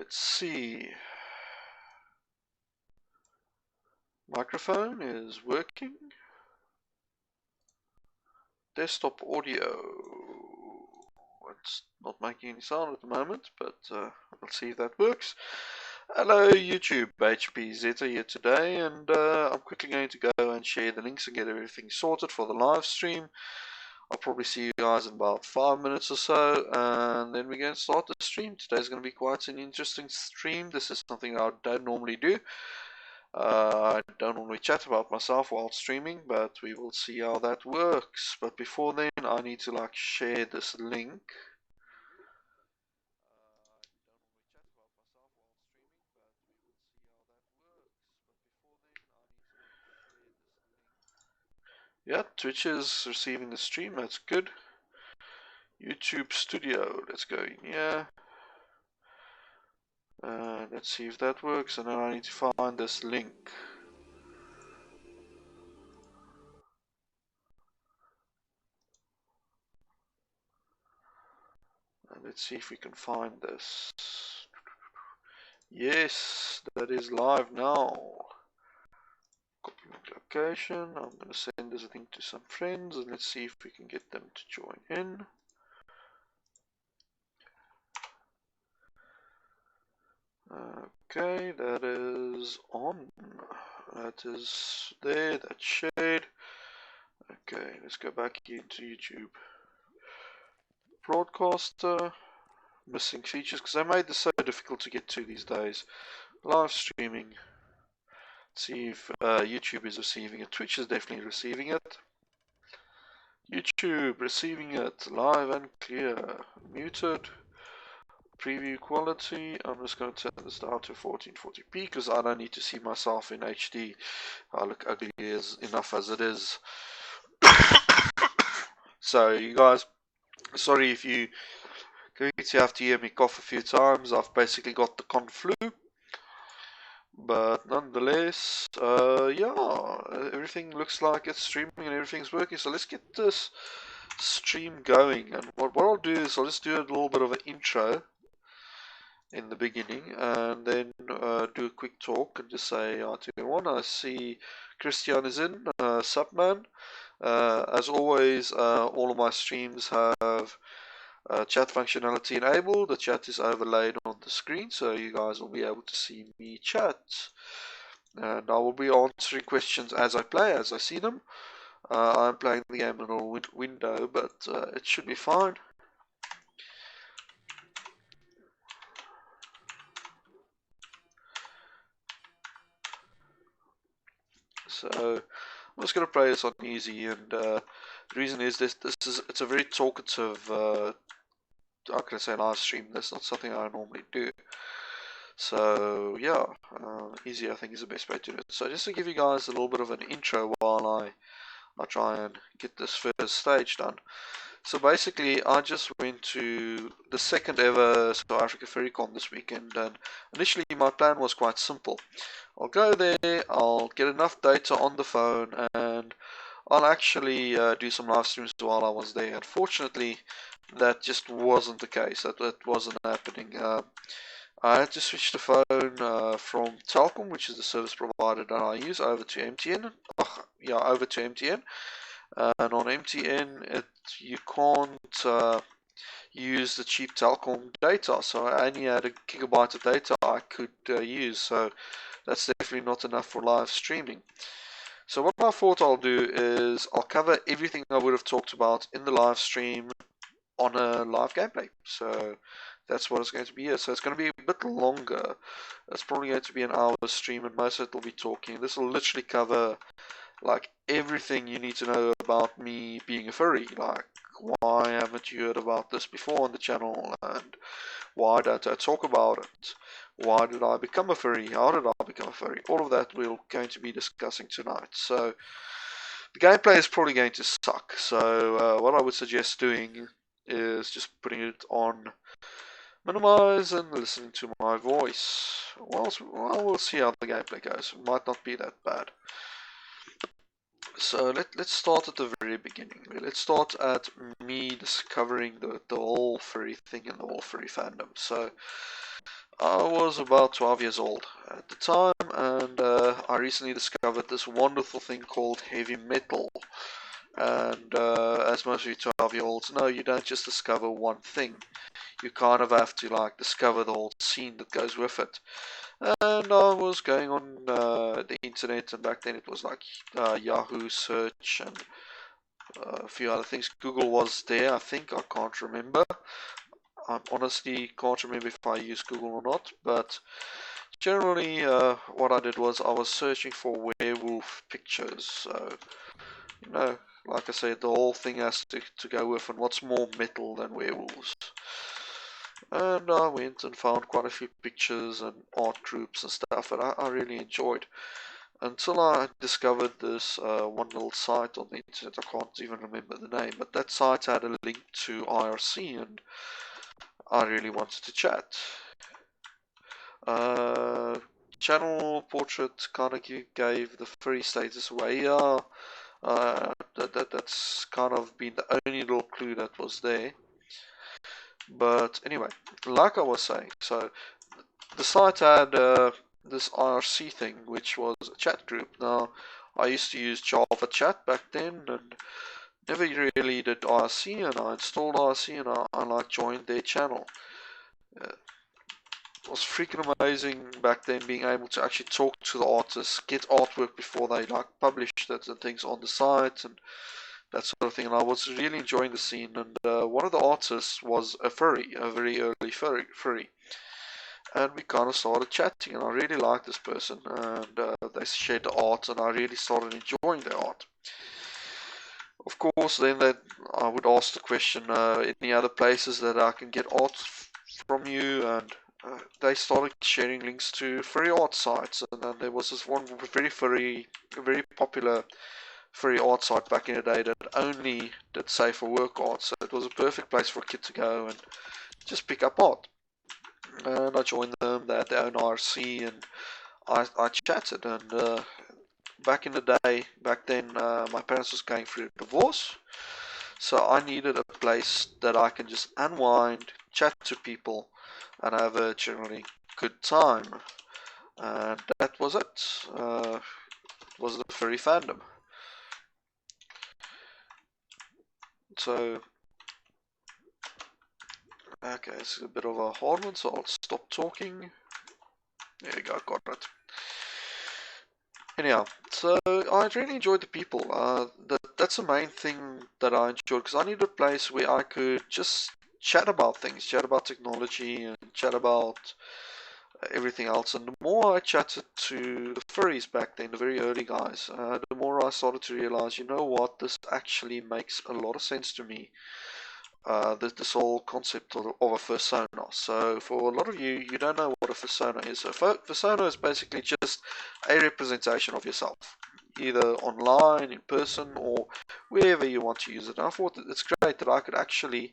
let's see. Microphone is working. Desktop audio. It's not making any sound at the moment, but we'll see if that works. Hello YouTube, HPZ here today, and I'm quickly going to go and share the links and get everything sorted for the live stream. I'll probably see you guys in about 5 minutes or so, and then we're going to start the stream. Today's going to be quite an interesting stream. This is something I don't normally do. I don't normally chat about myself while streaming, but we will see how that works. But before then, I need to share this link. Yeah, Twitch is receiving the stream, that's good. YouTube Studio, let's go in here. Let's see if that works, and then I need to find this link. And let's see if we can find this. Yes, that is live now. Copy location. I'm going to send this link to some friends, and let's see if we can get them to join in. Okay, that is on. That is there, that's shared. Okay, let's go back into YouTube Broadcaster. Missing features, because I made this so difficult to get to these days. Live streaming. Let's see if YouTube is receiving it. Twitch is definitely receiving it. YouTube receiving it. Live and clear. Muted. Preview quality. I'm just going to turn this down to 1440p because I don't need to see myself in HD. I look ugly enough as it is. So you guys, sorry if you going to have to hear me cough a few times. I've basically got the con flu. But nonetheless, yeah, everything looks like it's streaming and everything's working. So let's get this stream going. And what I'll do is I'll just do a little bit of an intro in the beginning, and then do a quick talk and just say hi to everyone. I see Christian is in, Subman. As always, all of my streams have chat functionality enabled. The chat is overlaid on the screen, so you guys will be able to see me chat. And I will be answering questions as I play, as I see them. I'm playing the game in a window, but it should be fine. So I'm just going to play this on easy, and the reason is it's a very talkative, how can I say, live stream. That's not something I normally do. So yeah, easy I think is the best way to do it. So just to give you guys a little bit of an intro while I try and get this first stage done. So basically, I just went to the second ever South Africa FurryCon this weekend, and initially my plan was quite simple. I'll go there, I'll get enough data on the phone, and I'll actually do some live streams while I was there. Unfortunately, that just wasn't the case. That wasn't happening. I had to switch the phone from Telkom, which is the service provider that I use, over to MTN. Over to MTN. And on MTN, you can't use the cheap Telkom data, so I only had a gigabyte of data I could use. So that's definitely not enough for live streaming. So what I thought I'll do is I'll cover everything I would have talked about in the live stream on a live gameplay. So that's what it's going to be here. So it's going to be a bit longer. It's probably going to be an hour stream, and most of it will be talking. This will literally cover like everything you need to know about me being a furry. Like, why haven't you heard about this before on the channel, and why don't I talk about it? Why did I become a furry? How did I become a furry? All of that we're going to be discussing tonight. So the gameplay is probably going to suck. So what I would suggest doing is just putting it on minimize and listening to my voice. Well, we'll see how the gameplay goes. It might not be that bad. So let's start at the very beginning. Let's start at me discovering the whole furry thing and the whole furry fandom. So I was about 12 years old at the time, and I recently discovered this wonderful thing called heavy metal. And as most of you 12-year-olds know, you don't just discover one thing. You kind of have to like discover the whole scene that goes with it. And I was going on the internet, and back then it was like Yahoo search and a few other things. Google was there, I think. I can't remember. I honestly can't remember if I used Google or not, but generally what I did was I was searching for werewolf pictures. So, you know, like I said, the whole thing has to go with, and what's more metal than werewolves? And I went and found quite a few pictures and art groups and stuff that I really enjoyed. Until I discovered this one little site on the internet, I can't even remember the name, but that site had a link to IRC, and I really wanted to chat. Uh, Channel portrait kind of gave the furry status away. Yeah, that's kind of been the only little clue that was there. But anyway, like I was saying, so the site had this IRC thing, which was a chat group. Now, I used to use Java Chat back then, and never really did IRC, and I installed IRC, and I like joined their channel. It was freaking amazing back then, being able to actually talk to the artists, get artwork before they like published it and things on the site and that sort of thing. And I was really enjoying the scene. And one of the artists was a furry, a very early furry. And we kind of started chatting, and I really liked this person, and they shared the art, and I really started enjoying their art. Of course, then that I would ask the question, any other places that I can get art from you, and they started sharing links to furry art sites, and then there was this one very popular furry art site back in the day that only did safe for work art, so it was a perfect place for a kid to go and just pick up art. And I joined them. They had their own RC, and I chatted. And back in the day, back then, my parents was going through a divorce, so I needed a place that I can just unwind, chat to people, and have a generally good time. And that was it. It was the furry fandom. So, okay, it's a bit of a hard one, so I'll stop talking. There you go, got it. Anyhow, so I really enjoyed the people. That's the main thing that I enjoyed, because I needed a place where I could just chat about things, chat about technology, and chat about everything else. And the more I chatted to the furries back then, the very early guys, the more I started to realize, you know what, this actually makes a lot of sense to me. This whole concept of a fursona. So for a lot of you, you don't know what a fursona is. A fursona is basically just a representation of yourself, either online, in person, or wherever you want to use it. And I thought that it's great that I could actually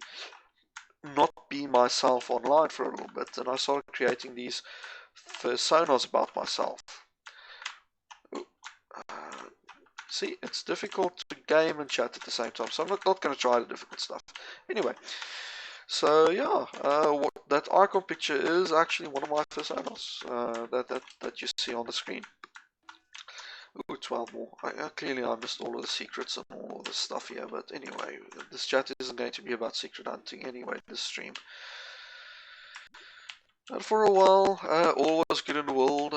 not be myself online for a little bit, and I started creating these fursonas about myself. See, it's difficult to game and chat at the same time, so I'm not going to try the difficult stuff. Anyway, so yeah, that icon picture is actually one of my fursonas that you see on the screen. Ooh, 12 more. Clearly I missed all of the secrets and all of this stuff here, but anyway, this chat isn't going to be about secret hunting anyway, this stream. And for a while, all was good in the world.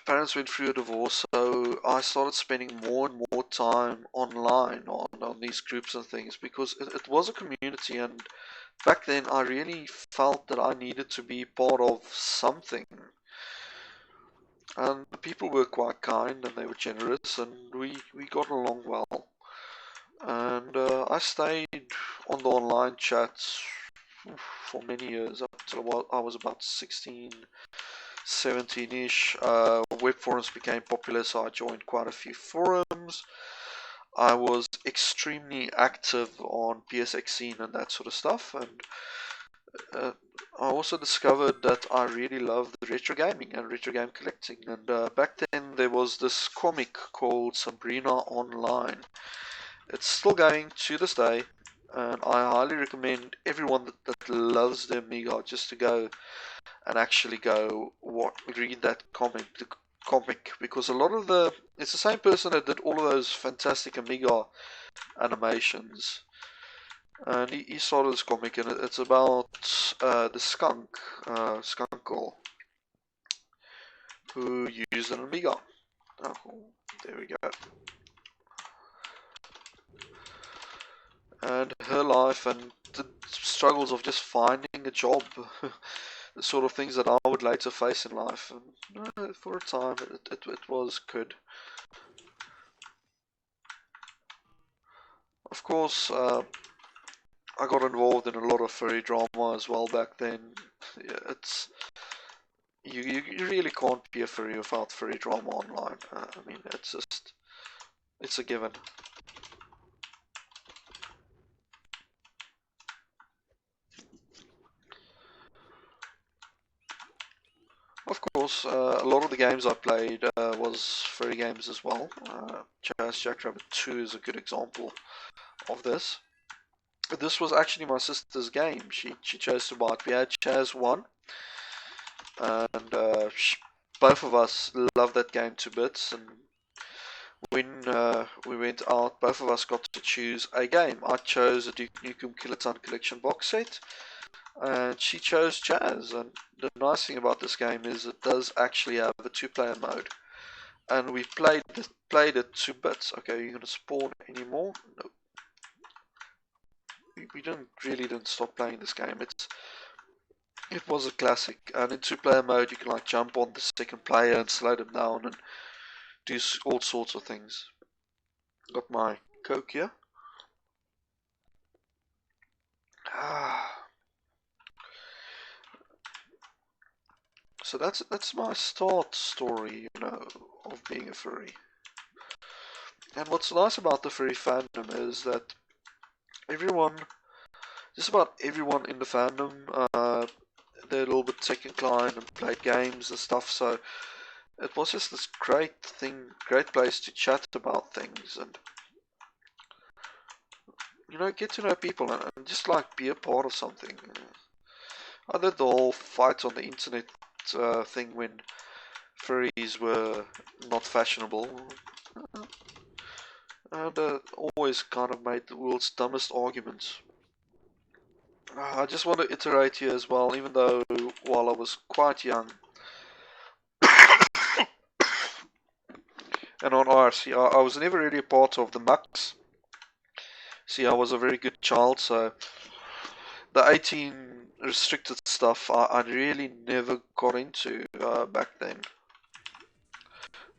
Parents went through a divorce, so I started spending more and more time online on these groups and things, because it was a community, and back then I really felt that I needed to be part of something. And the people were quite kind, and they were generous, and we got along well. And I stayed on the online chats for many years, up until I was about 16, 17-ish. Web forums became popular, so I joined quite a few forums. I was extremely active on PSX scene and that sort of stuff, and I also discovered that I really loved retro gaming and retro game collecting. And back then there was this comic called Sabrina Online. It's still going to this day, and I highly recommend everyone that loves the Amiga just to go and actually go read that comic, because a lot of it's the same person that did all of those fantastic Amiga animations, and he started this comic, and it's about the skunk girl who used an Amiga. Oh, there we go. And her life and the struggles of just finding a job, the sort of things that I would later face in life. And for a time, it was good. Of course, I got involved in a lot of furry drama as well back then. Yeah, you really can't be a furry without furry drama online. I mean, it's a given. Of course, a lot of the games I played was furry games as well. Jazz Jackrabit 2 is a good example of this. This was actually my sister's game. She chose to buy it. We had Jazz 1, and both of us loved that game to bits. And when we went out, both of us got to choose a game. I chose a Duke Nukem Kiloton Collection box set, and she chose Jazz. And the nice thing about this game is it does actually have a two-player mode, and we played it 2 bits. Okay, are you gonna spawn anymore? No. We didn't stop playing this game. It was a classic, and in 2-player mode you can like jump on the second player and slow them down and do all sorts of things. Got my Coke here. So that's my start story, of being a furry. And what's nice about the furry fandom is that just about everyone in the fandom, they're a little bit tech inclined and play games and stuff. So it was just this great place to chat about things and get to know people and just like be a part of something. I did the whole fight on the internet thing when furries were not fashionable, and always kind of made the world's dumbest arguments. I just want to iterate here as well, even though while I was quite young, and on RC, I was never really a part of the mucks. See, I was a very good child, so the 18 restricted stuff I really never got into back then.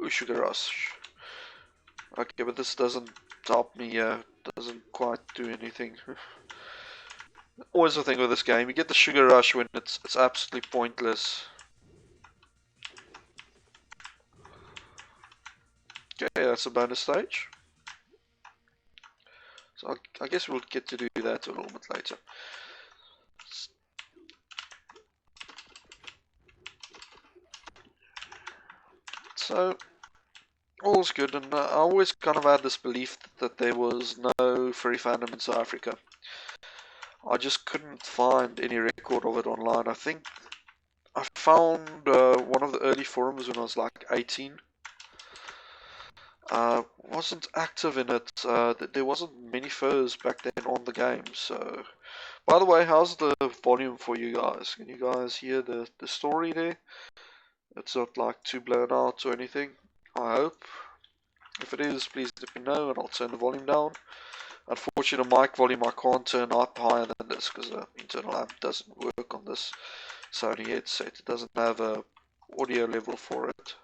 Ooh, sugar rush. Okay, but this doesn't help me, doesn't quite do anything. Always the thing with this game, you get the sugar rush when it's absolutely pointless. Okay, that's a bonus stage. So I guess we'll get to do that a little bit later. So, all's good, and I always kind of had this belief that there was no furry fandom in South Africa. I just couldn't find any record of it online. I think I found one of the early forums when I was like 18. Wasn't active in it. There wasn't many furs back then on the game. So, by the way, how's the volume for you guys? Can you guys hear the story there? It's not like too blown out or anything, I hope. If it is, please let me know and I'll turn the volume down. Unfortunately, the mic volume I can't turn up higher than this because the internal amp doesn't work on this Sony headset. It doesn't have a audio level for it.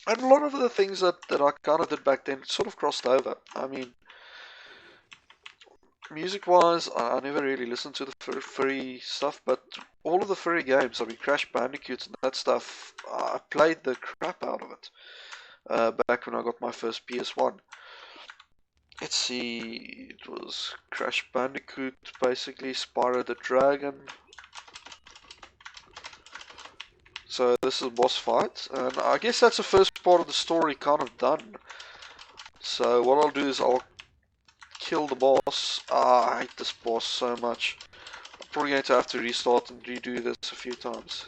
And a lot of the things that I kind of did back then sort of crossed over. I mean, music-wise, I never really listened to the furry stuff, but all of the furry games, I mean, Crash Bandicoot and that stuff, I played the crap out of it back when I got my first PS1. Let's see, it was Crash Bandicoot, basically, Spyro the Dragon. So this is a boss fight, and I guess that's the first part of the story kind of done. So what I'll do is I'll kill the boss. I hate this boss so much. I'm probably going to have to restart and redo this a few times.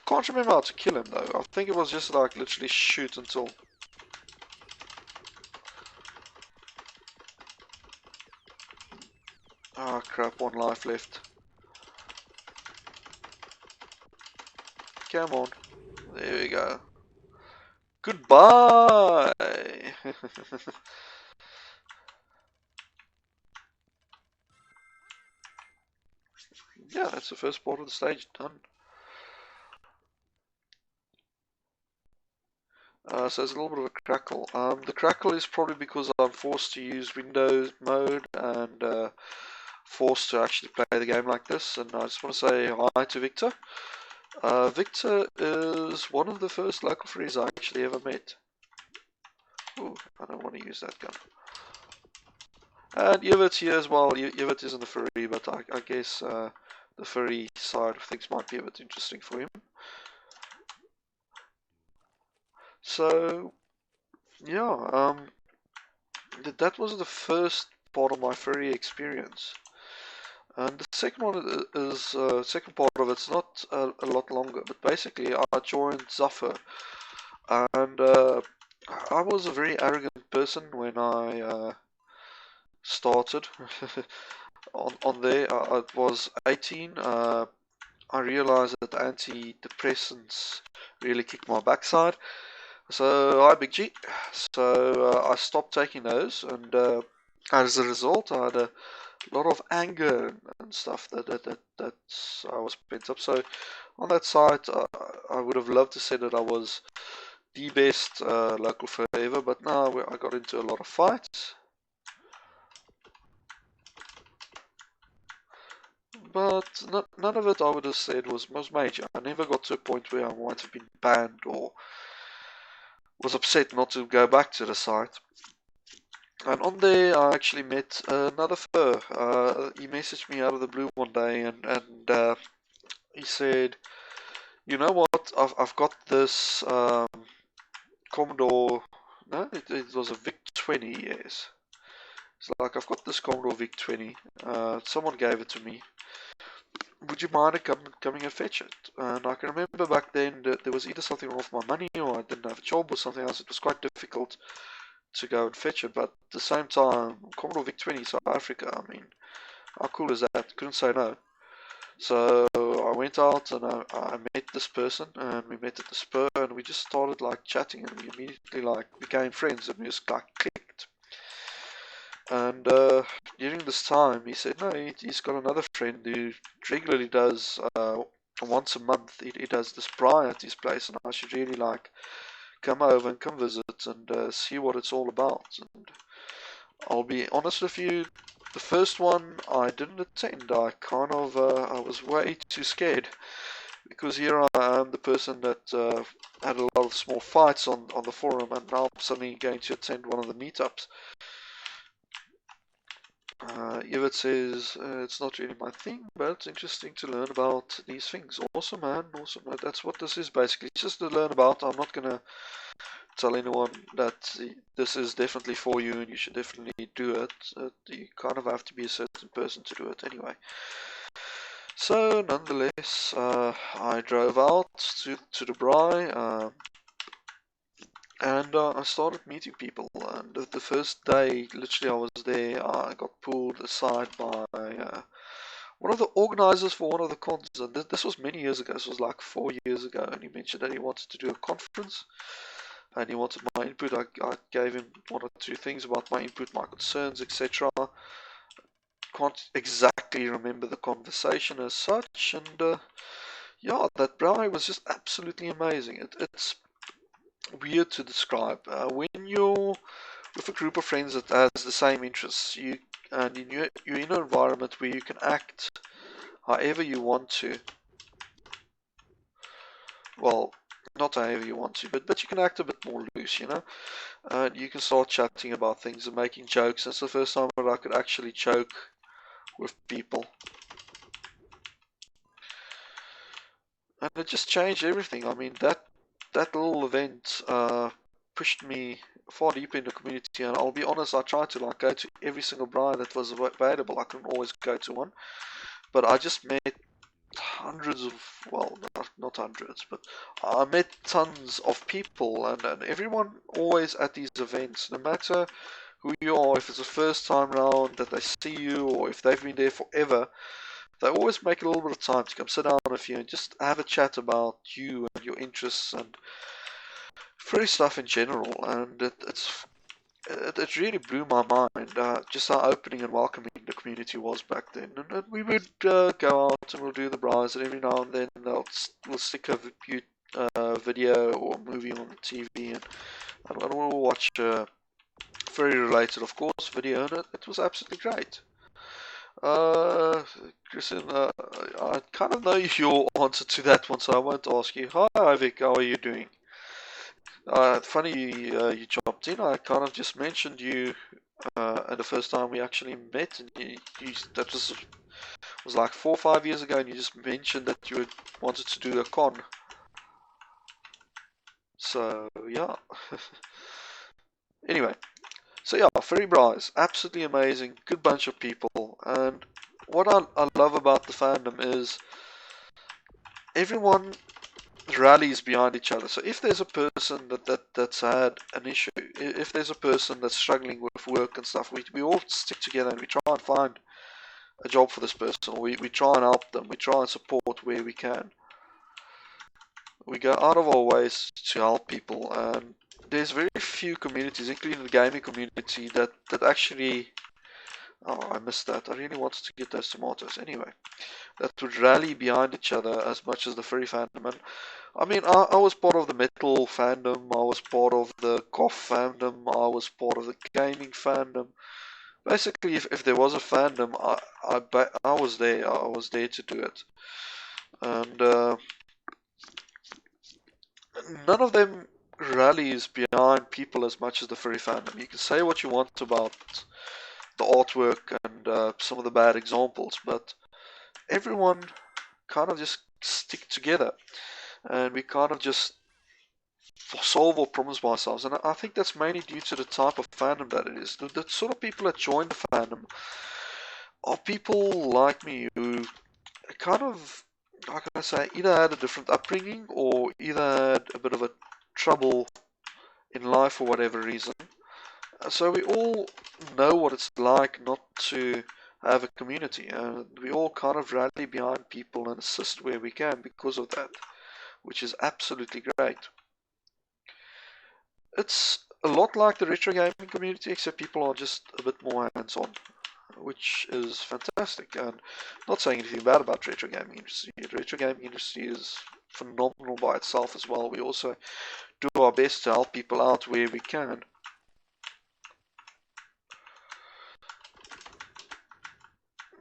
Can't remember how to kill him though. I think it was just like literally shoot until... Ah, crap, 1 life left. Come on. There we go. Goodbye! Yeah, that's the first part of the stage done. So there's a little bit of a crackle. The crackle is probably because I'm forced to use Windows mode and forced to actually play the game like this. And I just want to say hi to Victor. Victor is one of the first local furries I actually ever met. Ooh, I don't want to use that gun. And Yvet's here as well. Yvet isn't a furry, but I guess the furry side of things might be a bit interesting for him. So, yeah, that was the first part of my furry experience. And the second one is, second part of it's not a lot longer, but basically I joined Zuffer, and I was a very arrogant person when I started on there. I was 18. I realized that antidepressants really kicked my backside. So hi Big G. So I stopped taking those, and as a result, I had a lot of anger and stuff that I was pent up. So on that side, I would have loved to say that I was the best local forever, but now I got into a lot of fights. But none of it I would have said was major. I never got to a point where I might have been banned or was upset not to go back to the site. And on there, I actually met another fur. He messaged me out of the blue one day, and he said, "You know what? I've got this Commodore. No, it was a VIC 20. Yes. It's like I've got this Commodore VIC 20. Someone gave it to me. Would you mind coming and fetch it?" And I can remember back then that there was either something wrong with my money or I didn't have a job or something else. It was quite difficult to go and fetch it, but at the same time, Commodore VIC 20 South Africa, I mean, how cool is that? Couldn't say no. So I went out and I met this person, and we met at the Spur, and we just started like chatting, and we immediately like became friends, and we just like clicked. And during this time, he said no, he's got another friend who regularly does once a month. He does this braai at his place, and I should really like come over and come visit and see what it's all about. And I'll be honest with you, the first one I didn't attend. I kind of I was way too scared because here I am, the person that had a lot of small fights on the forum, and now I'm suddenly going to attend one of the meetups. Yvet says it's not really my thing, but it's interesting to learn about these things. Awesome, man. Awesome. That's what this is basically. It's just to learn about. I'm not gonna tell anyone that this is definitely for you and you should definitely do it. You kind of have to be a certain person to do it anyway. So nonetheless, I drove out to the braai, and I started meeting people. And the first day, literally, I was there. I got pulled aside by one of the organizers for one of the cons. And this was many years ago. This was like 4 years ago. And he mentioned that he wanted to do a conference. And he wanted my input. I gave him 1 or 2 things about my input, my concerns, etc. Can't exactly remember the conversation as such. And yeah, that braai was just absolutely amazing. It's weird to describe. When you're with a group of friends that has the same interests, and you're in an environment where you can act however you want to. Well, not however you want to, but you can act a bit more loose, you know. You can start chatting about things and making jokes. That's the first time that I could actually joke with people. and it just changed everything. I mean, that little event pushed me far deeper in the community, and I'll be honest, I tried to like go to every single bride that was available. I couldn't always go to one, but I just met hundreds of, well, not hundreds, but I met tons of people, and everyone always at these events, no matter who you are, if it's the first time round that they see you, or if they've been there forever, they always make a little bit of time to come sit down with you and just have a chat about you and your interests and furry stuff in general. And it really blew my mind just how opening and welcoming the community was back then. And we would go out and we'll do the brides, and every now and then we'll stick a video or movie on the TV, and we'll watch furry related, of course, video, and it was absolutely great. Kristen, I kind of know your answer to that one, so I won't ask you. Hi, Ivik, how are you doing? Funny you jumped in. I kind of just mentioned you at the first time we actually met, and that was like 4 or 5 years ago, and you just mentioned that you wanted to do a con. So yeah. Anyway, so yeah, Furry Bras, absolutely amazing, good bunch of people, and what I love about the fandom is everyone rallies behind each other. So if there's a person that's had an issue, if there's a person that's struggling with work and stuff, we all stick together and we try and find a job for this person, or we try and help them, we try and support where we can. We go out of our ways to help people, and there's very few communities, including the gaming community, that actually, oh, I missed that. I really wanted to get those tomatoes. Anyway, that would rally behind each other as much as the furry fandom. And I mean, I was part of the metal fandom, I was part of the goth fandom, I was part of the gaming fandom. Basically, if there was a fandom, I was there. I was there to do it. And none of them rallies behind people as much as the furry fandom. You can say what you want about the artwork and some of the bad examples, but everyone kind of just stick together, and we kind of just solve our problems by ourselves. And I think that's mainly due to the type of fandom that it is. The sort of people that join the fandom are people like me who kind of, how can I say, either had a different upbringing or either had a bit of a trouble in life for whatever reason. So we all know what it's like not to have a community, and we all kind of rally behind people and assist where we can because of that, which is absolutely great. It's a lot like the retro gaming community, except people are just a bit more hands-on, which is fantastic. And not saying anything bad about retro gaming industry. The retro gaming industry is phenomenal by itself as well. We also do our best to help people out where we can.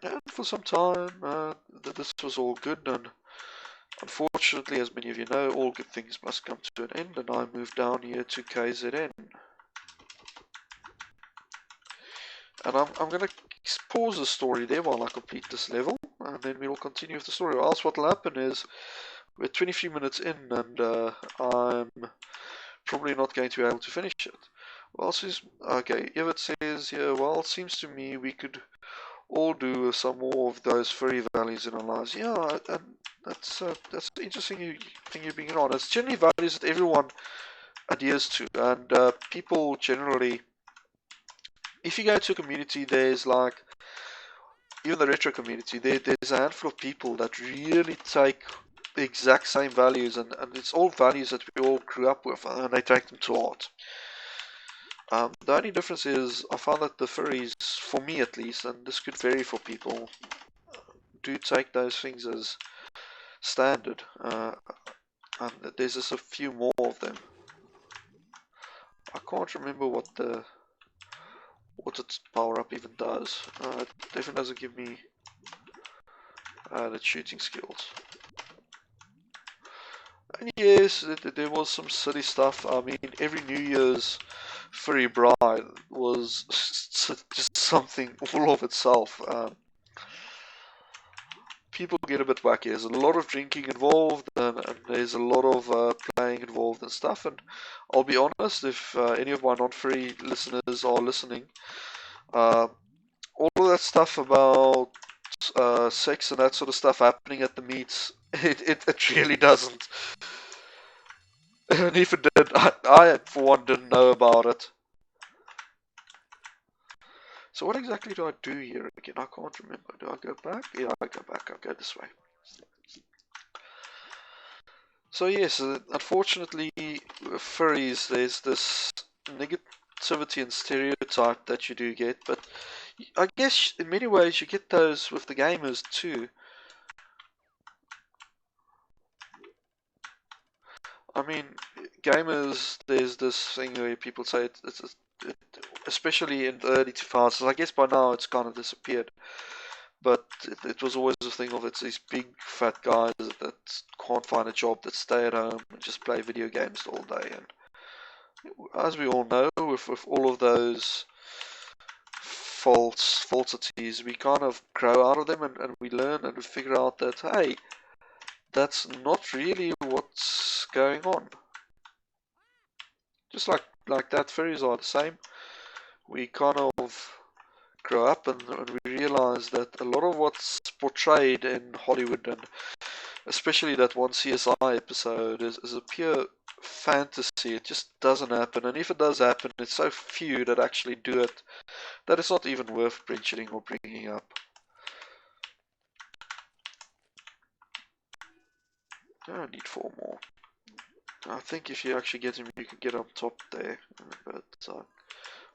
And for some time, this was all good, and unfortunately, as many of you know, all good things must come to an end, and I moved down here to KZN. And I'm going to pause the story there while I complete this level, and then we'll continue with the story. Or else what will happen is, we're 23 minutes in, and I'm probably not going to be able to finish it. Well, okay, Everett says here, well, it seems to me we could all do some more of those furry values in our lives. Yeah, and that's an interesting thing you're bringing on. It's generally values that everyone adheres to, and people generally, if you go to a community, there's like, even the retro community, there's a handful of people that really take the exact same values, and it's all values that we all grew up with, and they take them to art. The only difference is I found that the furries, for me at least, and this could vary for people, do take those things as standard, and there's just a few more of them. I can't remember what its power up even does. It definitely doesn't give me the shooting skills. And yes, there was some silly stuff. I mean, every New Year's furry bride was just something all of itself. people get a bit wacky. There's a lot of drinking involved, and there's a lot of playing involved and stuff. And I'll be honest, if any of my non-furry listeners are listening, uh, all of that stuff about sex and that sort of stuff happening at the meets, it really doesn't. And if it did, I for one didn't know about it. So what exactly do I do here again? I can't remember. Do I go back? Yeah, I go back. I go this way. So yes, unfortunately, with furries, there's this negativity and stereotype that you do get, but I guess in many ways you get those with the gamers too. I mean, gamers, there's this thing where people say it, especially in the early 2000s. I guess by now it's kind of disappeared, but it was always a thing of it's these big fat guys that can't find a job, that stay at home and just play video games all day. And as we all know, with all of those falsities, we kind of grow out of them, and we learn and we figure out that, hey, that's not really what's going on. Just like that, furries are the same. We kind of grow up and we realize that a lot of what's portrayed in Hollywood, and especially that one CSI episode, is a pure fantasy. It just doesn't happen, and if it does happen, it's so few that actually do it that it's not even worth mentioning or bringing up. I need 4 more. I think if you actually get him, you can get on top there, but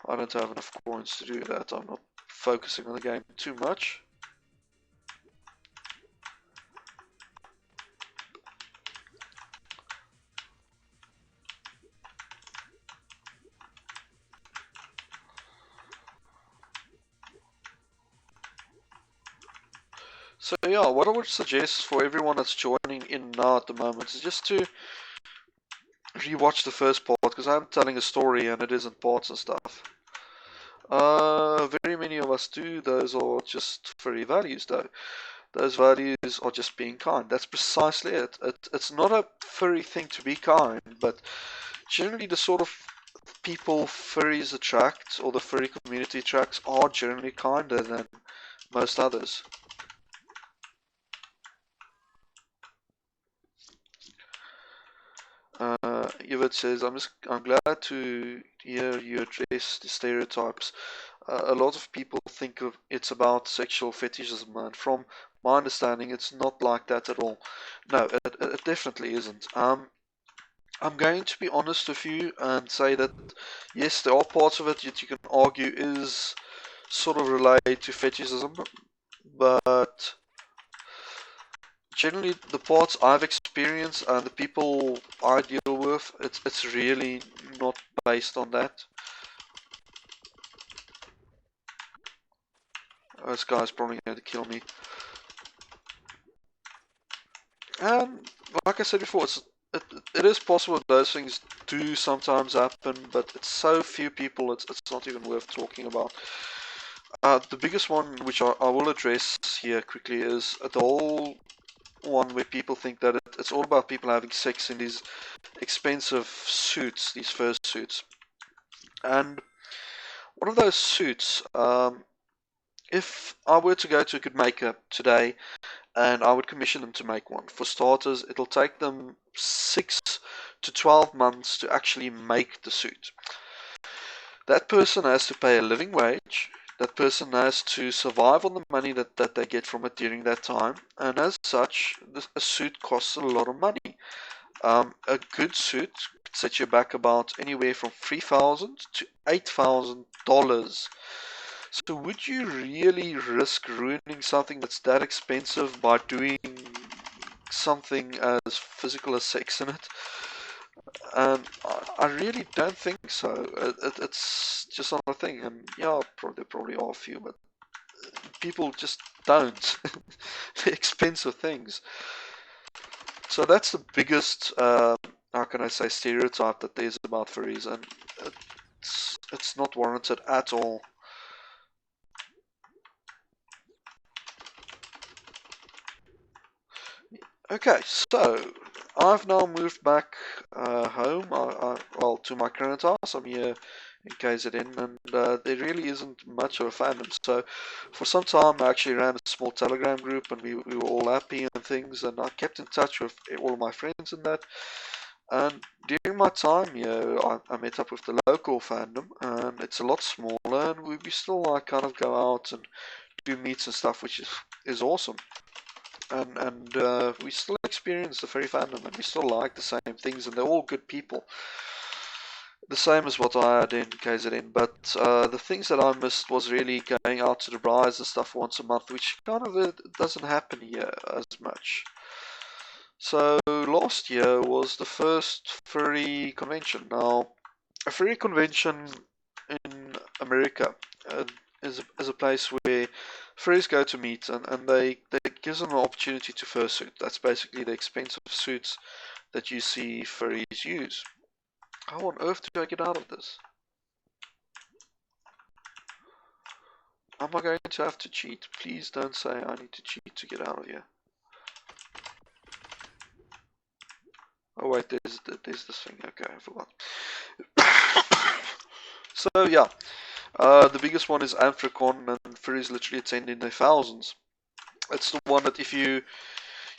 I don't have enough coins to do that. I'm not focusing on the game too much. So yeah, what I would suggest for everyone that's joining in now at the moment is just to rewatch the first part, because I'm telling a story and it isn't parts and stuff. Very many of us do. Those are just furry values, though. Those values are just being kind. That's precisely it. It's not a furry thing to be kind, but generally the sort of people furries attract, or the furry community attracts, are generally kinder than most others. Yvette says, I'm glad to hear you address the stereotypes. A lot of people think of it's about sexual fetishism, and from my understanding, it's not like that at all. No, it definitely isn't. I'm going to be honest with you and say that yes, there are parts of it that you can argue is sort of related to fetishism, but generally the parts I've experienced and the people I deal with, it's really not based on that. This guy's probably going to kill me. And like I said before, it is possible those things do sometimes happen, but it's so few people, it's not even worth talking about. The biggest one, which I will address here quickly, is the whole one where people think that it's all about people having sex in these expensive suits, these fursuits. And one of those suits, if I were to go to a good maker today and I would commission them to make one, for starters, it'll take them 6 to 12 months to actually make the suit. That person has to pay a living wage. That person has to survive on the money that they get from it during that time. And as such, a suit costs a lot of money. A good suit sets you back about anywhere from $3,000 to $8,000. So would you really risk ruining something that's that expensive by doing something as physical as sex in it? I really don't think so. It's just not a thing, and yeah, there probably are a few, but people just don't. Expensive things. So that's the biggest, how can I say, stereotype that there's about furries, and it's not warranted at all. Okay, so I've now moved back home, well, to my current house. I'm here in KZN, and there really isn't much of a fandom. So for some time, I actually ran a small Telegram group, and we were all happy and things, and I kept in touch with all my friends and that. And during my time here, I met up with the local fandom, and it's a lot smaller, and we still like kind of go out and do meets and stuff, which is awesome. And we still experience the furry fandom, and we still like the same things, and they're all good people. The same as what I had in KZN, but the things that I missed was really going out to the brides and stuff once a month, which kind of doesn't happen here as much. So last year was the first furry convention. Now, a furry convention in America uh, is a place where furries go to meet, and they gives them an opportunity to fursuit. That's basically the expensive suits that you see furries use. How on earth do I get out of this? Am I going to have to cheat? Please don't say I need to cheat to get out of here. Oh wait, there's this thing. Okay, I forgot. So yeah, the biggest one is Africon, and furries literally attend in their thousands. It's the one that if you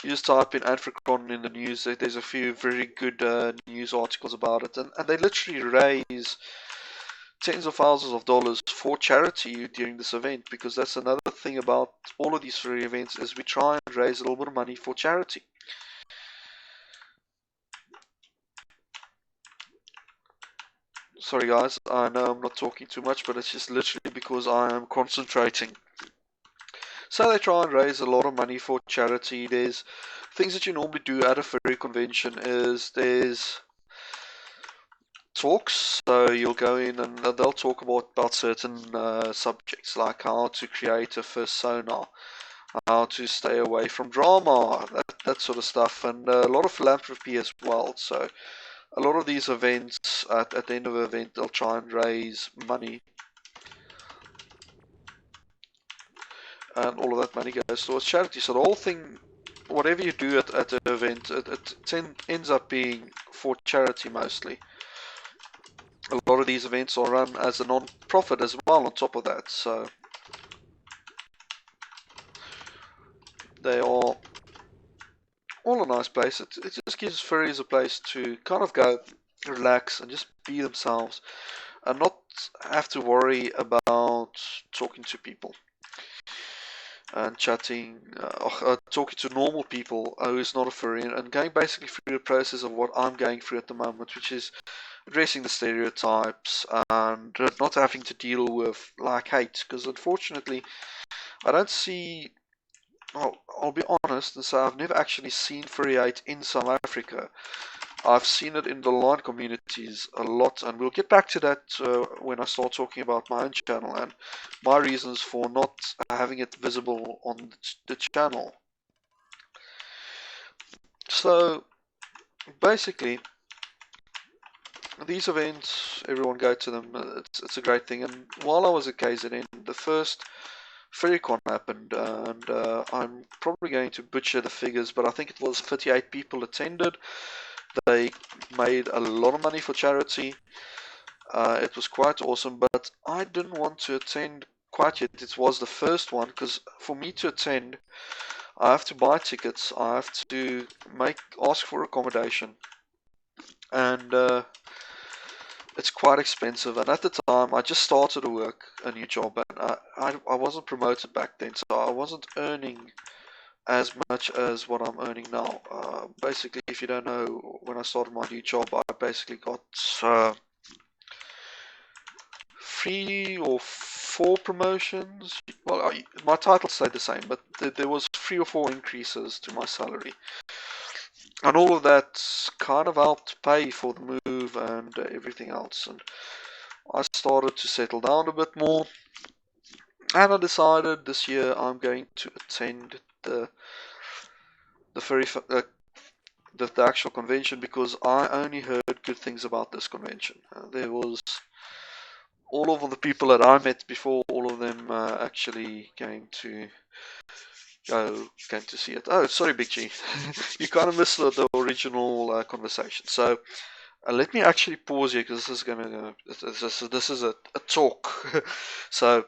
just type in Africon in the news, there's a few very good news articles about it, and they literally raise tens of thousands of dollars for charity during this event, because that's another thing about all of these furry events is we try and raise a little bit of money for charity. Sorry guys, I know I'm not talking too much, but it's just literally because I am concentrating. So they try and raise a lot of money for charity. There's things that you normally do at a furry convention is there's talks. So you'll go in and they'll talk about certain subjects, like how to create a persona, how to stay away from drama, that sort of stuff, and a lot of philanthropy as well. So a lot of these events, at the end of the event, they'll try and raise money, and all of that money goes towards charity. So the whole thing, whatever you do at the event, it ends up being for charity mostly. A lot of these events are run as a non-profit as well on top of that, so they are all a nice place. It just gives furries a place to kind of go relax and just be themselves and not have to worry about talking to people and chatting, talking to normal people who's not a furry, and going basically through the process of what I'm going through at the moment, which is addressing the stereotypes and not having to deal with like hate, because unfortunately I don't see. I'll be honest and say I've never actually seen furry hate in South Africa. I've seen it in the online communities a lot, and we'll get back to that when I start talking about my own channel and my reasons for not having it visible on the channel. So basically, these events, everyone go to them. It's a great thing. And while I was at KZN, the first FurryCon happened, and I'm probably going to butcher the figures, but I think it was 38 people attended. They made a lot of money for charity. It was quite awesome, but I didn't want to attend quite yet. It was the first one, because for me to attend, I have to buy tickets, I have to ask for accommodation, and it's quite expensive. And at the time, I just started to work a new job, and I wasn't promoted back then, so I wasn't earning as much as what I'm earning now. Basically, if you don't know, when I started my new job, I basically got 3 or 4 promotions. Well, my title stayed the same, but there was 3 or 4 increases to my salary, and all of that kind of helped pay for the move and everything else. And I started to settle down a bit more, and I decided this year I'm going to attend the furry the actual convention, because I only heard good things about this convention. There was all of the people that I met before, all of them actually came to going to see it. Oh, sorry, Big G. You kind of missed the original conversation. So let me actually pause here because this is a talk. So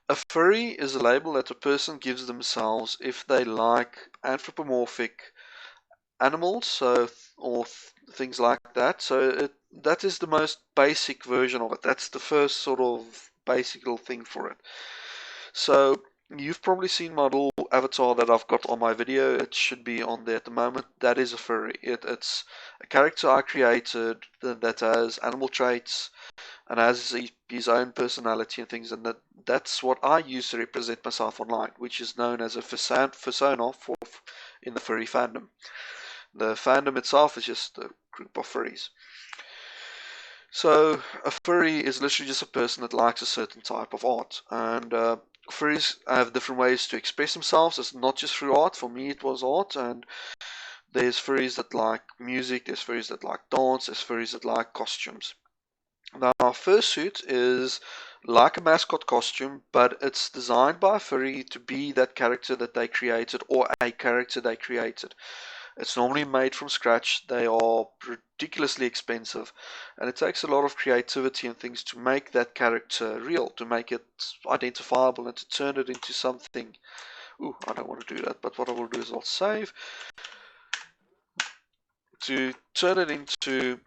a furry is a label that a person gives themselves if they like anthropomorphic animals, or things like that. So that is the most basic version of it. That's the first sort of basic little thing for it. So you've probably seen my little avatar that I've got on my video. It should be on there at the moment. That is a furry. It's a character I created that has animal traits and has his own personality and things, and that's what I use to represent myself online, which is known as a persona in the furry fandom. The fandom itself is just a group of furries. So a furry is literally just a person that likes a certain type of art, and furries have different ways to express themselves. It's not just through art. For me, it was art, and there's furries that like music, there's furries that like dance, there's furries that like costumes. Now, fursuit is like a mascot costume, but it's designed by a furry to be that character that they created, or a character they created. It's normally made from scratch. They are ridiculously expensive, and it takes a lot of creativity and things to make that character real, to make it identifiable, and to turn it into something. Ooh, I don't want to do that, but what I will do is I'll save. To turn it into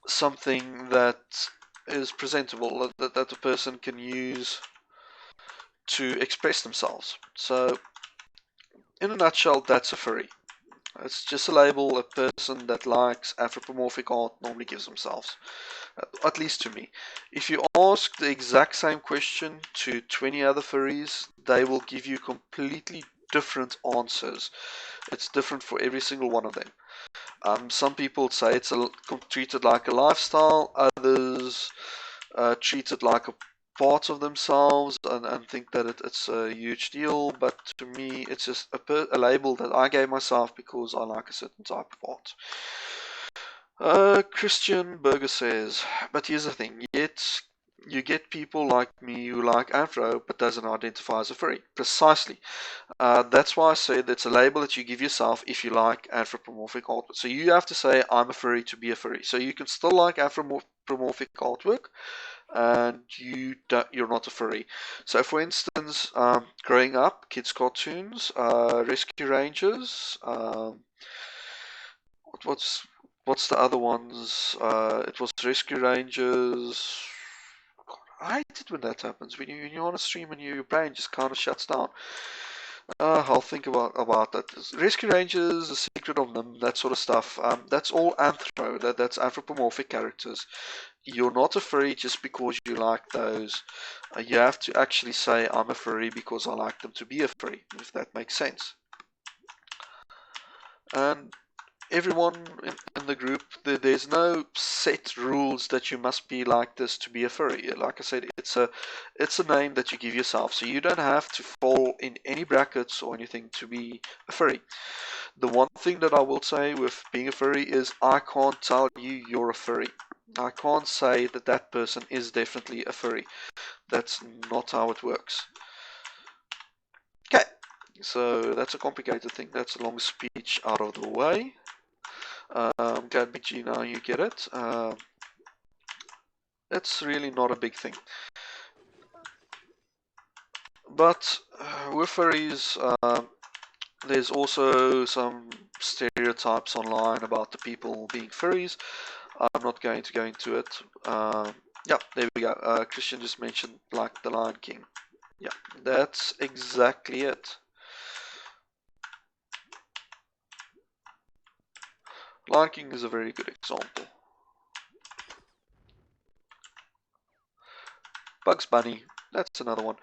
something that is presentable, that a person can use to express themselves. So, in a nutshell, that's a furry. It's just a label a person that likes anthropomorphic art normally gives themselves, at least to me. If you ask the exact same question to 20 other furries, they will give you completely different answers. It's different for every single one of them. Some people say it's treated like a lifestyle, others treat it like a part of themselves and think that it's a huge deal, but to me it's just a label that I gave myself because I like a certain type of art. Christian Berger says, but here's the thing, yet you get people like me who like Afro but doesn't identify as a furry. Precisely. That's why I said it's a label that you give yourself if you like anthropomorphic artwork. So you have to say I'm a furry to be a furry. So you can still like anthropomorphic artwork, and you're not a furry. So for instance, growing up, kids cartoons, Rescue Rangers, what's the other ones? It was Rescue Rangers. God, I hate it when that happens. When you're on a stream and your brain just kind of shuts down. I'll think about that. Rescue Rangers, The Secret of Nim, that sort of stuff. That's all that's anthropomorphic characters. You're not a furry just because you like those. You have to actually say I'm a furry because I like them to be a furry, if that makes sense. And everyone in the group, there's no set rules that you must be like this to be a furry. Like I said, it's a name that you give yourself, so you don't have to fall in any brackets or anything to be a furry. The one thing that I will say with being a furry is I can't tell you you're a furry. I can't say that that person is definitely a furry. That's not how it works. Okay, so that's a complicated thing. That's a long speech out of the way. Okay, Big G, now you get it. It's really not a big thing. But with furries, there's also some stereotypes online about the people being furries. I'm not going to go into it. Yeah, there we go. Christian just mentioned like the Lion King. Yeah, that's exactly it. Lion King is a very good example. Bugs Bunny, that's another one.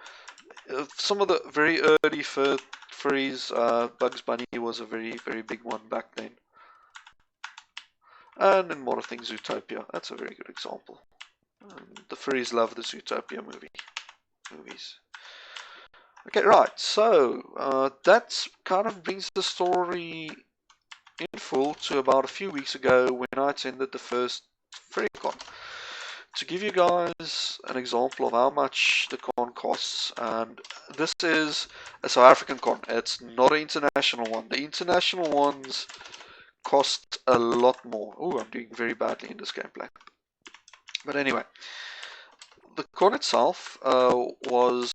Some of the very early furries, Bugs Bunny was a very, very big one back then. And in More Things Zootopia, that's a very good example. The furries love the Zootopia movies. Okay, right, so that kind of brings the story in full to about a few weeks ago when I attended the first FurryCon. to give you guys an example of how much the con costs, and this is a South African con, it's not an international one. The international ones cost a lot more. Oh, I'm doing very badly in this gameplay. But anyway, the con itself was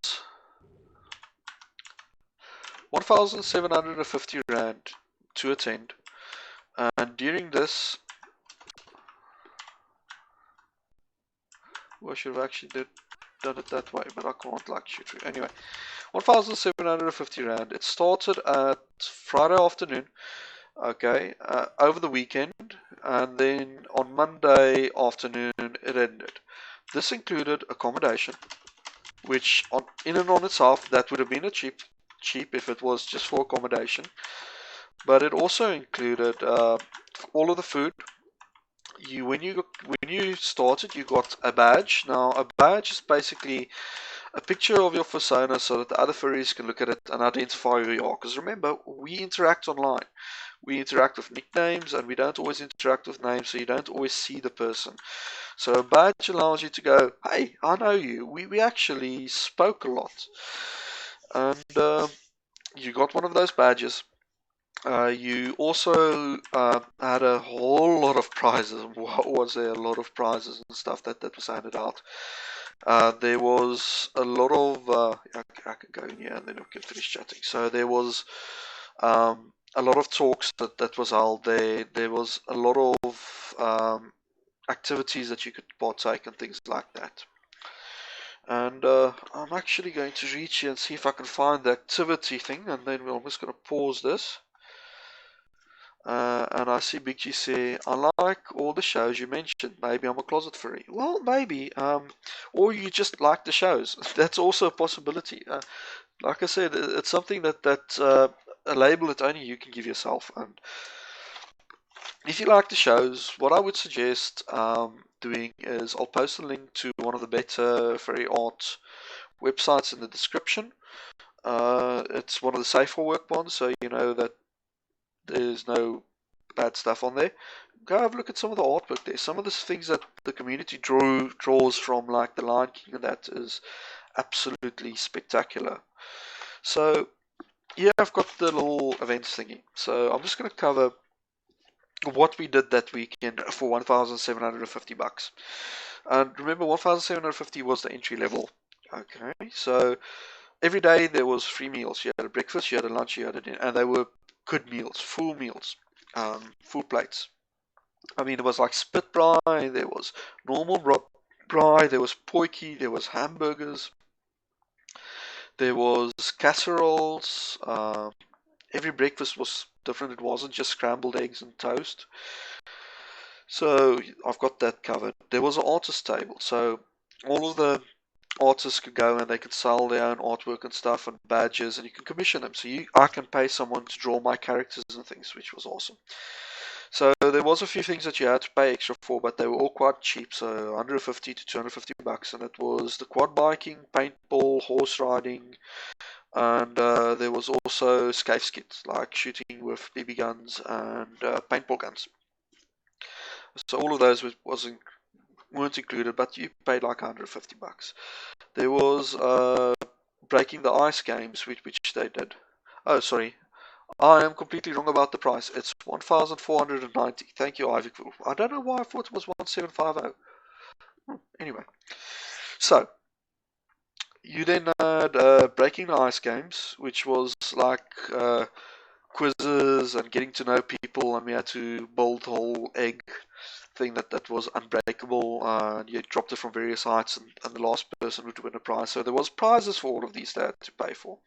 1,750 Rand to attend, and during this, well, I should have actually done it that way, but I can't like shoot through. Anyway, 1,750 Rand. It started at Friday afternoon, okay, over the weekend, and then on Monday afternoon it ended. This included accommodation, which in and on itself, that would have been a cheap if it was just for accommodation, but it also included all of the food. When you started, you got a badge. Now, a badge is basically a picture of your persona so that the other furries can look at it and identify who you are. Because remember, we interact online. We interact with nicknames, and we don't always interact with names, so you don't always see the person. So a badge allows you to go, hey, I know you. We actually spoke a lot. And you got one of those badges. You also had a whole lot of prizes. What was there? A lot of prizes and stuff that was handed out. There was a lot of I can go in here and then we can finish chatting. So there was a lot of talks that was held there. There was a lot of activities that you could partake and things like that. And I'm actually going to reach here and see if I can find the activity thing, and then I'm just going to pause this. And I see Big G say, I like all the shows you mentioned. Maybe I'm a closet furry. Well, maybe. Or you just like the shows. That's also a possibility. Like I said, it's something that a label that only you can give yourself. And if you like the shows, what I would suggest doing is I'll post a link to one of the better furry art websites in the description. It's one of the safer work ones, so you know that there's no bad stuff on there. Go have a look at some of the artwork there. Some of the things that the community draws from, like the Lion King, and that is absolutely spectacular. So yeah, I've got the little events thingy. So I'm just going to cover what we did that weekend for 1,750 bucks. And remember, 1,750 was the entry level. Okay, so every day there was free meals. You had a breakfast, you had a lunch, you had a dinner, and they were good meals, full meals, full plates. I mean, there was like spit braai, there was normal braai, there was potjie, there was hamburgers, there was casseroles. Every breakfast was different. It wasn't just scrambled eggs and toast. So I've got that covered. There was an artist table, so all of the artists could go and they could sell their own artwork and stuff and badges, and you can commission them. So I can pay someone to draw my characters and things, which was awesome. So there was a few things that you had to pay extra for, but they were all quite cheap, so 150 to 250 bucks, and it was the quad biking, paintball, horse riding, and there was also scape skits, like shooting with BB guns and paintball guns. So all of those weren't included, but you paid like 150 bucks. There was breaking the ice games, which they did. Oh, sorry, I am completely wrong about the price. It's 1,490. Thank you, Ivy. I don't know why I thought it was 1,750. Anyway, so you then had breaking the ice games, which was like quizzes and getting to know people, and we had to build the whole egg thing that was unbreakable, and you dropped it from various heights, and the last person would win a prize. So there was prizes for all of these that to pay for.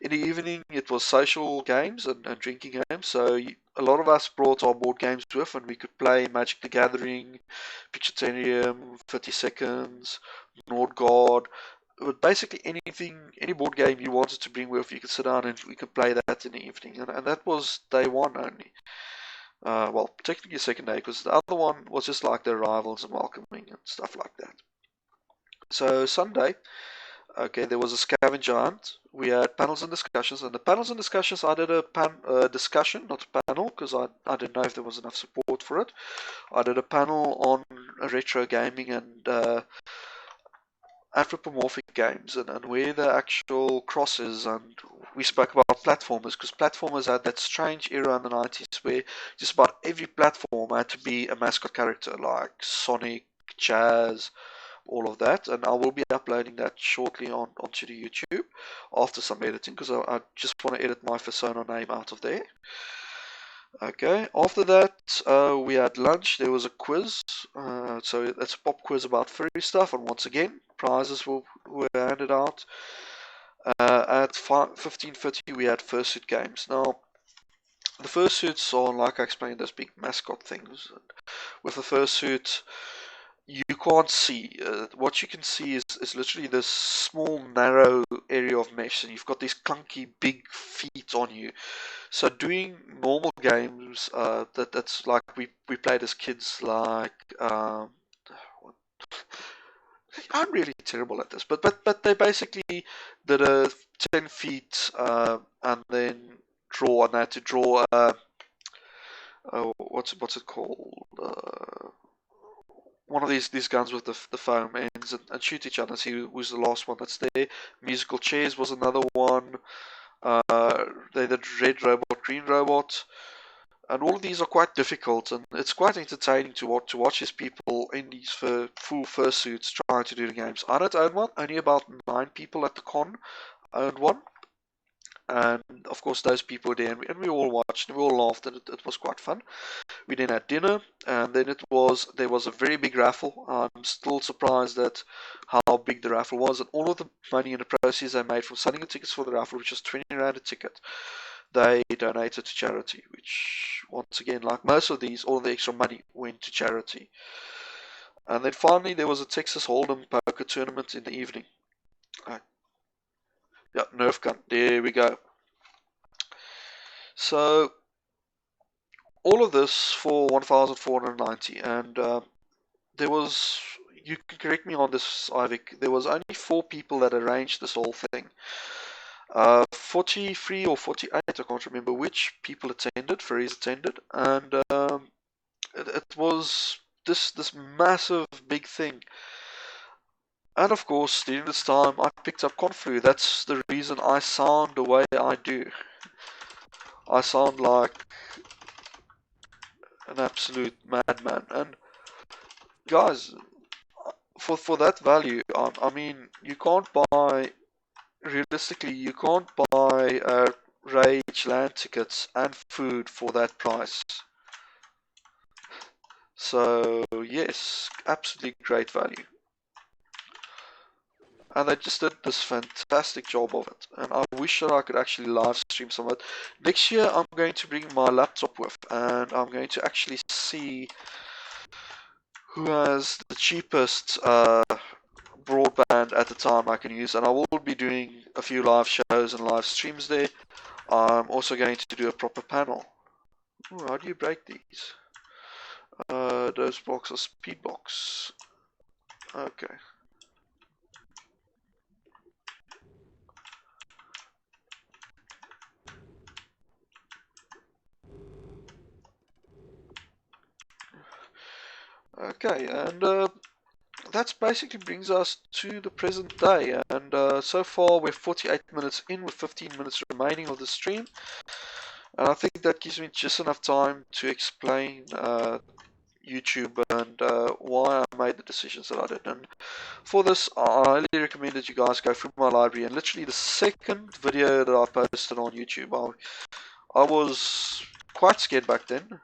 In the evening, it was social games and drinking games. So a lot of us brought our board games with, and we could play Magic the Gathering, Pictionarium, 30 Seconds, Nordgard. But basically anything, any board game you wanted to bring with, you could sit down and we could play that in the evening. And that was day one only. Well, technically second day, because the other one was just like the arrivals and welcoming and stuff like that. So Sunday, Okay, there was a scavenger hunt. We had panels and discussions, and the panels and discussions, I did a discussion, not a panel, because I didn't know if there was enough support for it. I did a panel on retro gaming and anthropomorphic games and where the actual cross is, and we spoke about platformers because platformers had that strange era in the 90s where just about every platform had to be a mascot character like Sonic, Jazz, all of that, and I will be uploading that shortly onto the YouTube after some editing because I just want to edit my persona name out of there. Okay, after that, we had lunch. There was a quiz. So it's a pop quiz about furry stuff, and once again, prizes were handed out. At 15:30, we had fursuit games. Now, the fursuits are, like I explained, those big mascot things. With the fursuit, you can't see. What you can see is literally this small, narrow area of mesh, and you've got these clunky, big feet on you. So doing normal games that's like we played as kids, like I'm really terrible at this, but they basically did a 10 feet and then draw, and they had to draw what's it called, one of these guns with the foam ends, and shoot each other and see who's the last one that's there. Musical chairs was another one. They did red robot, green robot. And all of these are quite difficult, and it's quite entertaining to watch these people in these full fursuits trying to do the games. I don't own one, only about 9 people at the con owned one. And of course, those people were there, and we all watched, and we all laughed, and it was quite fun. We then had dinner, and then there was a very big raffle. I'm still surprised at how big the raffle was, and all of the money and the proceeds I made from selling the tickets for the raffle, which was 20 rand a ticket, they donated to charity, which once again, like most of these, all the extra money went to charity. And then finally, there was a Texas Hold'em poker tournament in the evening. Yeah, Nerf gun. There we go. So all of this for 1,490, and there was. You can correct me on this, Ivik. There was only 4 people that arranged this whole thing. 43 or 48, I can't remember which people attended, furries attended, and it was this massive big thing. And of course, during this time, I picked up Conflu. That's the reason I sound the way I do. I sound like an absolute madman. And guys, for that value, I mean, you can't buy realistically, you can't buy Rage land tickets and food for that price. So yes, absolutely great value. And they just did this fantastic job of it. And I wish that I could actually live stream some of it. Next year I'm going to bring my laptop with, and I'm going to actually see who has the cheapest broadband at the time I can use, and I will be doing a few live shows and live streams there. I'm also going to do a proper panel. Ooh, how do you break these? Those blocks are speed blocks. Okay. Okay, and that basically brings us to the present day. And so far we're 48 minutes in with 15 minutes remaining of the stream. And I think that gives me just enough time to explain YouTube and why I made the decisions that I did. And for this, I highly recommend that you guys go through my library. And literally the second video that I posted on YouTube, I was quite scared back then.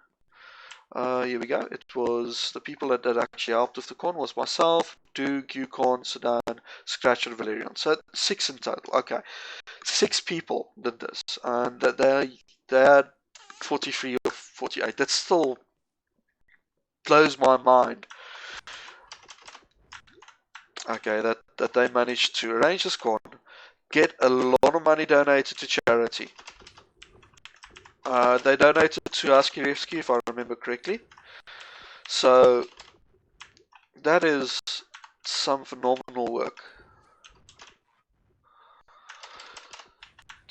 Here we go. It was the people that actually helped with the con was myself, Duke, Yukon, Sudan, Scratch, and Valerian. So 6 in total. Okay, 6 people did this, and they had 43 or 48. That still blows my mind. Okay, that they managed to arrange this con, get a lot of money donated to charity. They donated to Husky Rescue, if I remember correctly. So that is some phenomenal work.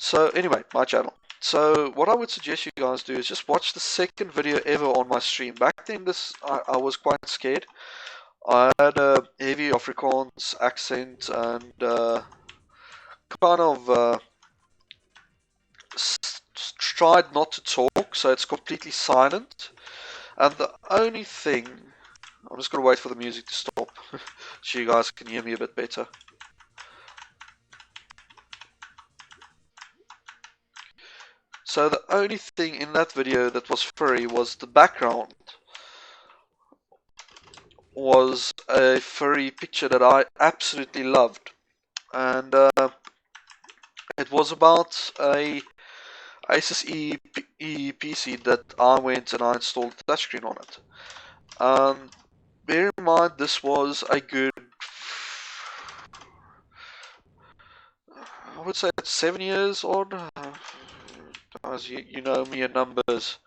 So anyway, my channel. So what I would suggest you guys do is just watch the second video ever on my stream. Back then, I was quite scared. I had a heavy Afrikaans accent and kind of tried not to talk, so it's completely silent. And the only thing, I'm just going to wait for the music to stop so you guys can hear me a bit better. So the only thing in that video that was furry was the background was a furry picture that I absolutely loved. And it was about a Asus PC that I went and I installed the touchscreen on it. Bear in mind, this was a good, I would say it's 7 years old. As you know me and numbers,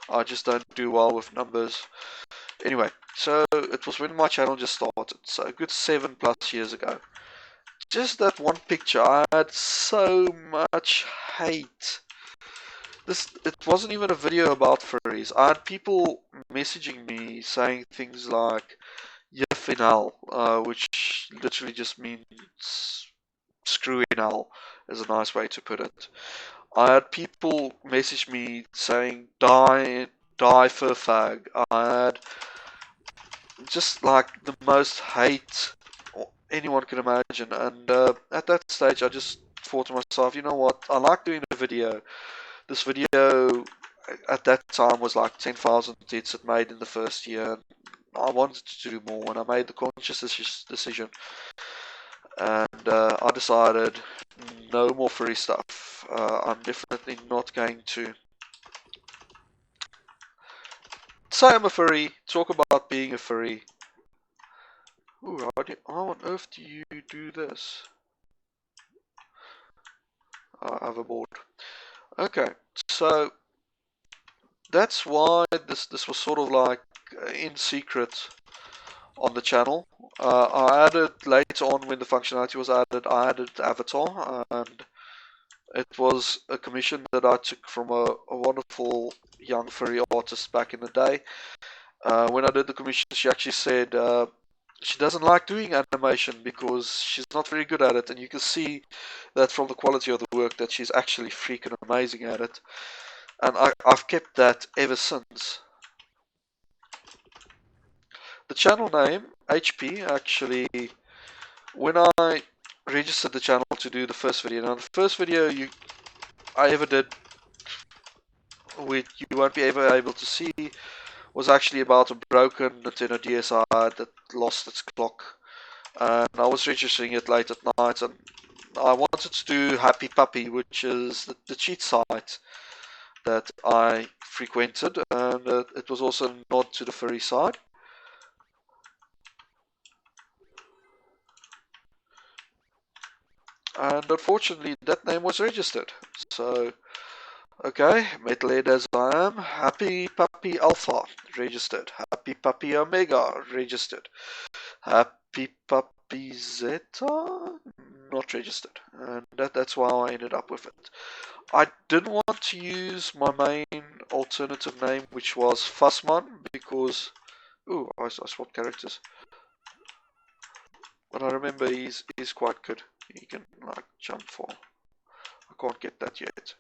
I just don't do well with numbers. Anyway, so it was when my channel just started, so a good 7+ years ago. Just that one picture, I had so much hate. It wasn't even a video about furries. I had people messaging me saying things like "Je final," which literally just means "screw in hell," is a nice way to put it. I had people message me saying "die, die fur fag." I had just like the most hate anyone can imagine, and at that stage, I just thought to myself, you know what? I like doing a video. This video at that time was like 10,000 hits it made in the first year. I wanted to do more, and I made the conscious decision. And I decided no more furry stuff. I'm definitely not going to say I'm a furry, talk about being a furry. Ooh, how on earth do you do this? Hoverboard. Okay, so that's why this was sort of like in secret on the channel. I added later on when the functionality was added, I added avatar, and it was a commission that I took from a wonderful young furry artist back in the day. When I did the commission, she actually said she doesn't like doing animation because she's not very good at it, and you can see that from the quality of the work that she's actually freaking amazing at it. And I've kept that ever since. The channel name, HP, actually, when I registered the channel to do the first video, now the first video I ever did, which you won't be ever able to see, was actually about a broken Nintendo DSi that lost its clock. And I was registering it late at night, and I wanted to do Happy Puppy, which is the cheat site that I frequented, and it was also a nod to the furry side. And unfortunately, that name was registered. So, okay, metalhead as I am, Happy Puppy Alpha registered, Happy Puppy Omega registered, Happy Puppy Zeta not registered, and that's why I ended up with it. I didn't want to use my main alternative name, which was Fussman, because ooh, I swapped characters. But I remember he's quite good. He can like jump for. I can't get that yet.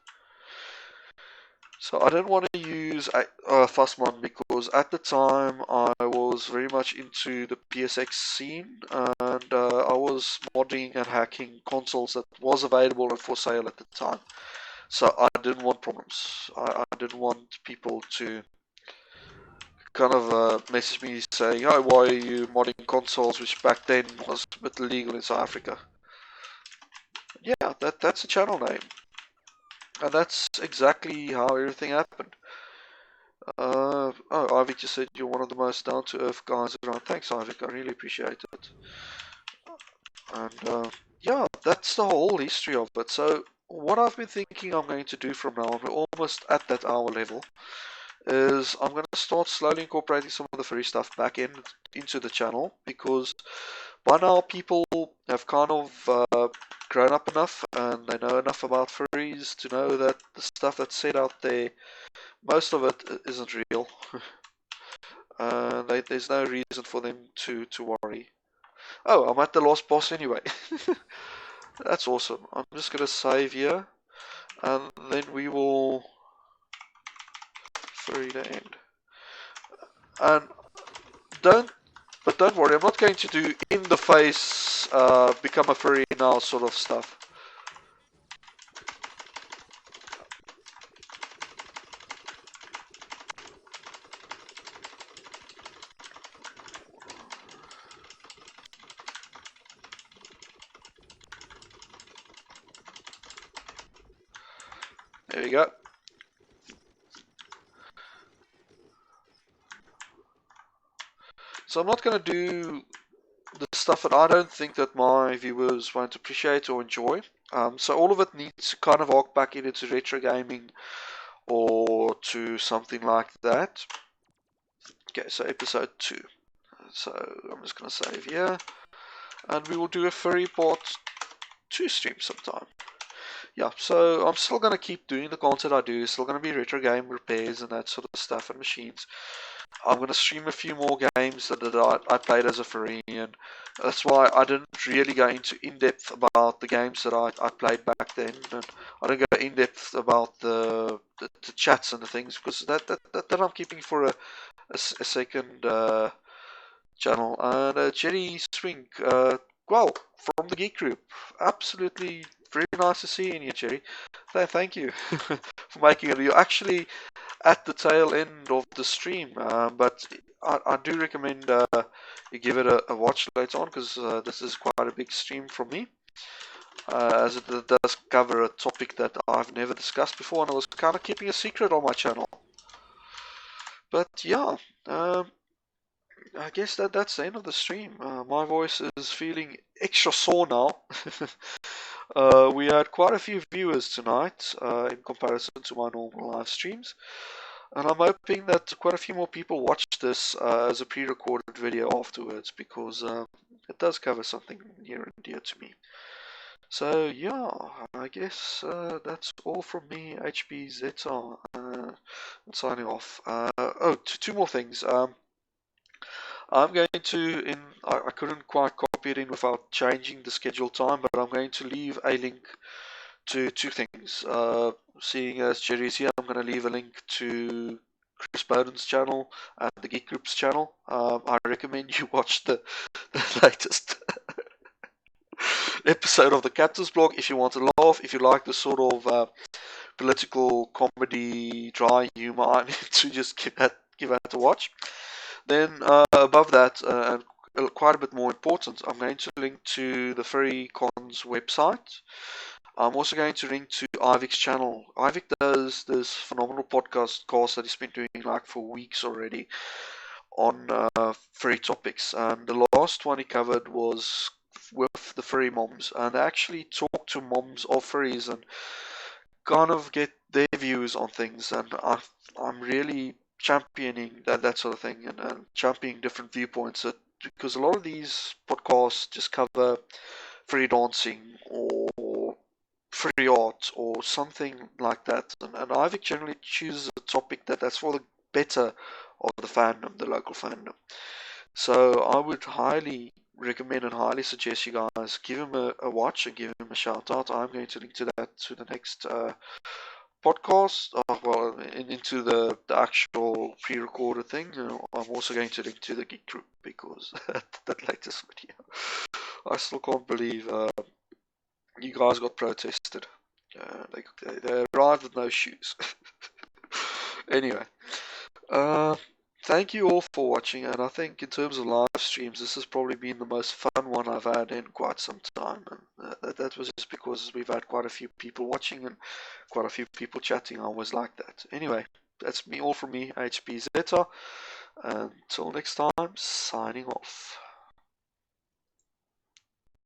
So I didn't want to use Fussman because at the time I was very much into the PSX scene, and I was modding and hacking consoles that was available and for sale at the time. So I didn't want problems. I didn't want people to kind of message me saying, "Oh, why are you modding consoles?" Which back then was a bit illegal in South Africa. Yeah, that's a channel name. And that's exactly how everything happened. Oh, Ivy just said you're one of the most down-to-earth guys around. Thanks, Ivy. I really appreciate it. And yeah, that's the whole history of it. So what I've been thinking I'm going to do from now on, we're almost at that hour level, is I'm going to start slowly incorporating some of the furry stuff back into the channel, because by now people have kind of grown up enough and they know enough about furries to know that the stuff that's said out there, most of it isn't real. There's no reason for them to worry. Oh, I'm at the last boss anyway. That's awesome. I'm just going to save here, and then we will furry the end. And don't worry, I'm not going to do in the face, become a furry now sort of stuff. There we go. So I'm not going to do the stuff that I don't think that my viewers won't appreciate or enjoy. So all of it needs to kind of arc back into retro gaming or to something like that. Okay, so episode 2. So I'm just going to save here, and we will do a furry part 2 stream sometime. Yeah, so I'm still going to keep doing the content I do. It's still going to be retro game repairs and that sort of stuff and machines. I'm going to stream a few more games that I played as a furry, and that's why I didn't really go into in-depth about the games that I played back then, and I don't go in-depth about the chats and the things, because that I'm keeping for a second channel. And Jerry Swing, well, from the Geek Group, absolutely very nice to see you here, Jerry. Thank you for making it. You're actually at the tail end of the stream, but I do recommend you give it a watch later on, because this is quite a big stream for me, as it does cover a topic that I've never discussed before, and I was kind of keeping a secret on my channel. But yeah, I guess that's the end of the stream. My voice is feeling extra sore now. We had quite a few viewers tonight in comparison to my normal live streams. And I'm hoping that quite a few more people watch this as a pre-recorded video afterwards, because it does cover something near and dear to me. So yeah, I guess that's all from me, HB Zeta, signing off. Two more things. I'm going to, I couldn't quite copy it in without changing the schedule time, but I'm going to leave a link to two things. Seeing as Jerry's here, I'm going to leave a link to Chris Bowden's channel and the Geek Group's channel. I recommend you watch the latest episode of the Captain's Blog if you want to laugh, if you like the sort of political comedy, dry humor. I need to just give that a watch. Then above that, and quite a bit more important, I'm going to link to the Furry Con's website. I'm also going to link to Ivik's channel. Ivik does this phenomenal podcast that he's been doing like for weeks already on furry topics. And the last one he covered was with the furry moms, and they actually talk to moms of furries and kind of get their views on things. And I'm really championing that sort of thing, and championing different viewpoints, because a lot of these podcasts just cover furry dancing or furry art or something like that, and Ivik generally chooses a topic that's for the better of the fandom, the local fandom. So I would highly recommend and highly suggest you guys give him a watch and give him a shout out. I'm going to link to that to the next podcast, into the actual pre-recorded thing. I'm also going to link to the Geek Group, because that latest video, I still can't believe you guys got protested. They arrived with no shoes. Anyway, thank you all for watching, and I think in terms of live streams, this has probably been the most fun one I've had in quite some time, and that was just because we've had quite a few people watching and quite a few people chatting. I always like that. Anyway, that's all from me, HB Zeta. Until next time, signing off.